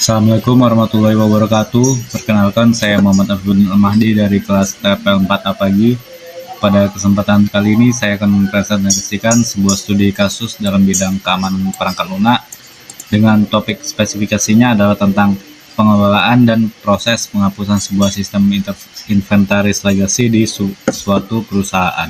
Assalamualaikum warahmatullahi wabarakatuh. Perkenalkan, saya Muhammad Abdul Mahdi dari kelas TPL 4A pagi. Pada kesempatan kali ini saya akan mempresentasikan sebuah studi kasus dalam bidang keamanan perangkat lunak dengan topik spesifikasinya adalah tentang pengelolaan dan proses penghapusan sebuah sistem inventaris legacy di suatu perusahaan.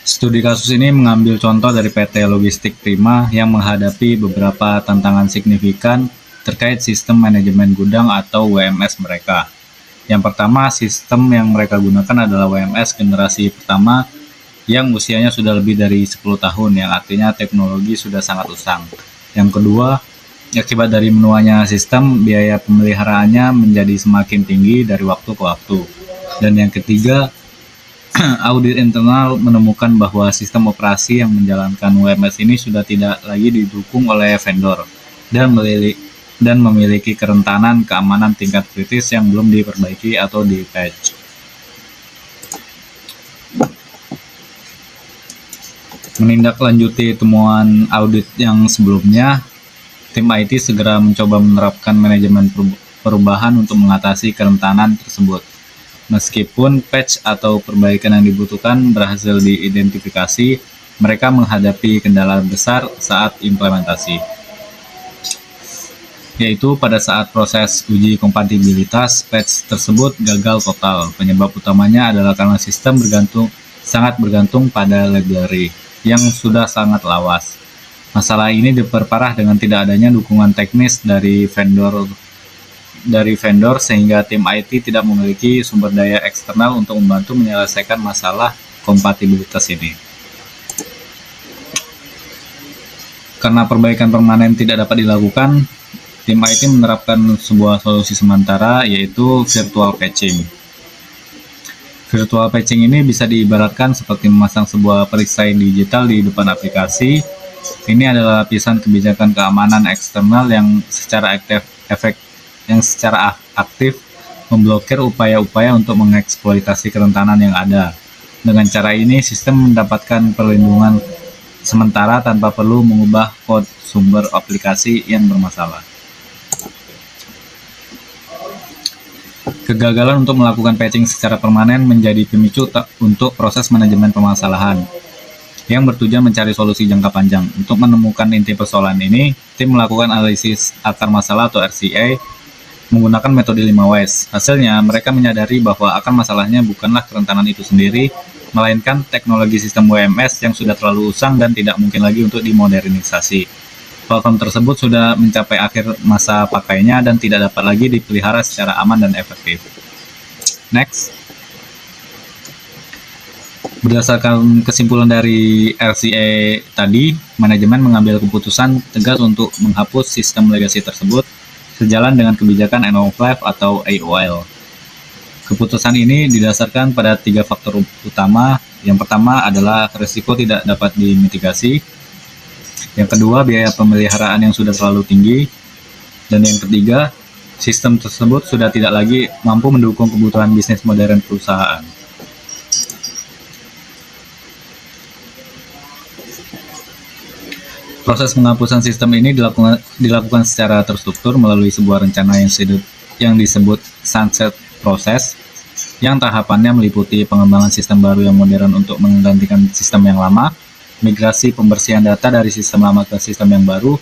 Studi kasus ini mengambil contoh dari PT Logistik Prima yang menghadapi beberapa tantangan signifikan terkait sistem manajemen gudang atau WMS mereka. Yang pertama, sistem yang mereka gunakan adalah WMS generasi pertama yang usianya sudah lebih dari 10 tahun, yang artinya teknologi sudah sangat usang. Yang kedua, akibat dari menuanya sistem, biaya pemeliharaannya menjadi semakin tinggi dari waktu ke waktu. Dan yang ketiga, audit internal menemukan bahwa sistem operasi yang menjalankan WMS ini sudah tidak lagi didukung oleh vendor dan memiliki kerentanan keamanan tingkat kritis yang belum diperbaiki atau di-patch. Menindaklanjuti temuan audit yang sebelumnya, tim IT segera mencoba menerapkan manajemen perubahan untuk mengatasi kerentanan tersebut. Meskipun patch atau perbaikan yang dibutuhkan berhasil diidentifikasi, mereka menghadapi kendala besar saat implementasi, yaitu pada saat proses uji kompatibilitas, patch tersebut gagal total. Penyebab utamanya adalah karena sistem sangat bergantung pada library yang sudah sangat lawas. Masalah ini diperparah dengan tidak adanya dukungan teknis dari vendor sehingga tim IT tidak memiliki sumber daya eksternal untuk membantu menyelesaikan masalah kompatibilitas ini. Karena perbaikan permanen tidak dapat dilakukan, tim IT menerapkan sebuah solusi sementara, yaitu virtual patching. Virtual patching ini bisa diibaratkan seperti memasang sebuah perisai digital di depan aplikasi. Ini adalah lapisan kebijakan keamanan eksternal yang secara aktif memblokir upaya-upaya untuk mengeksploitasi kerentanan yang ada. Dengan cara ini, sistem mendapatkan perlindungan sementara tanpa perlu mengubah kode sumber aplikasi yang bermasalah. Kegagalan untuk melakukan patching secara permanen menjadi pemicu untuk proses manajemen permasalahan yang bertujuan mencari solusi jangka panjang. Untuk menemukan inti persoalan ini, tim melakukan analisis akar masalah atau RCA menggunakan metode 5Ws. Hasilnya, mereka menyadari bahwa akar masalahnya bukanlah kerentanan itu sendiri, melainkan teknologi sistem WMS yang sudah terlalu usang dan tidak mungkin lagi untuk dimodernisasi. Platform tersebut sudah mencapai akhir masa pakainya dan tidak dapat lagi dipelihara secara aman dan efektif. Next. Berdasarkan kesimpulan dari RCA tadi, manajemen mengambil keputusan tegas untuk menghapus sistem legacy tersebut sejalan dengan kebijakan end of life atau AOL. Keputusan ini didasarkan pada 3 faktor utama. Yang pertama adalah risiko tidak dapat dimitigasi. Yang kedua, biaya pemeliharaan yang sudah terlalu tinggi. Dan yang ketiga, sistem tersebut sudah tidak lagi mampu mendukung kebutuhan bisnis modern perusahaan. Proses penghapusan sistem ini dilakukan secara terstruktur melalui sebuah rencana yang disebut sunset process, yang tahapannya meliputi pengembangan sistem baru yang modern untuk menggantikan sistem yang lama, migrasi pembersihan data dari sistem lama ke sistem yang baru,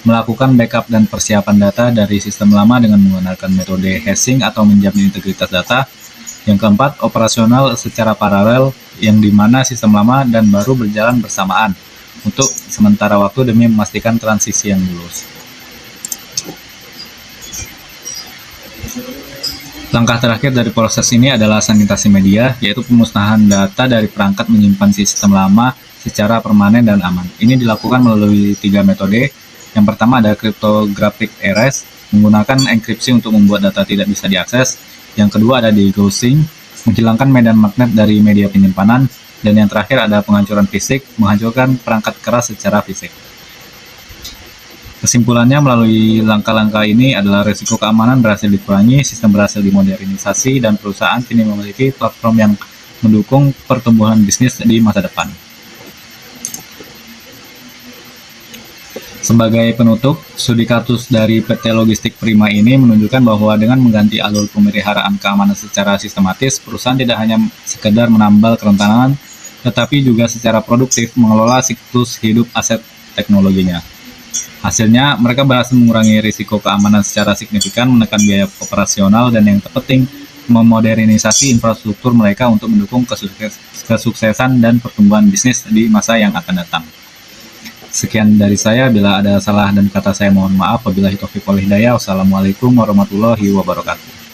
melakukan backup dan persiapan data dari sistem lama dengan menggunakan metode hashing atau menjamin integritas data. Yang keempat, operasional secara paralel, yang dimana sistem lama dan baru berjalan bersamaan untuk sementara waktu demi memastikan transisi yang mulus. Langkah terakhir dari proses ini adalah sanitasi media, yaitu pemusnahan data dari perangkat menyimpan sistem lama secara permanen dan aman. Ini dilakukan melalui 3 metode. Yang pertama ada cryptographic erase, menggunakan enkripsi untuk membuat data tidak bisa diakses. Yang kedua ada degaussing, menghilangkan medan magnet dari media penyimpanan. Dan yang terakhir ada penghancuran fisik, menghancurkan perangkat keras secara fisik. Kesimpulannya, melalui langkah-langkah ini adalah risiko keamanan berhasil dikurangi, sistem berhasil dimodernisasi, dan perusahaan kini memiliki platform yang mendukung pertumbuhan bisnis di masa depan. Sebagai penutup, studi kasus dari PT Logistik Prima ini menunjukkan bahwa dengan mengganti alur pemeliharaan keamanan secara sistematis, perusahaan tidak hanya sekedar menambal kerentanan, tetapi juga secara produktif mengelola siklus hidup aset teknologinya. Hasilnya, mereka berhasil mengurangi risiko keamanan secara signifikan, menekan biaya operasional, dan yang terpenting, memodernisasi infrastruktur mereka untuk mendukung kesuksesan dan pertumbuhan bisnis di masa yang akan datang. Sekian dari saya, bila ada salah dan kata saya mohon maaf. Wabillahi taufiq wal hidayah. Wassalamualaikum warahmatullahi wabarakatuh.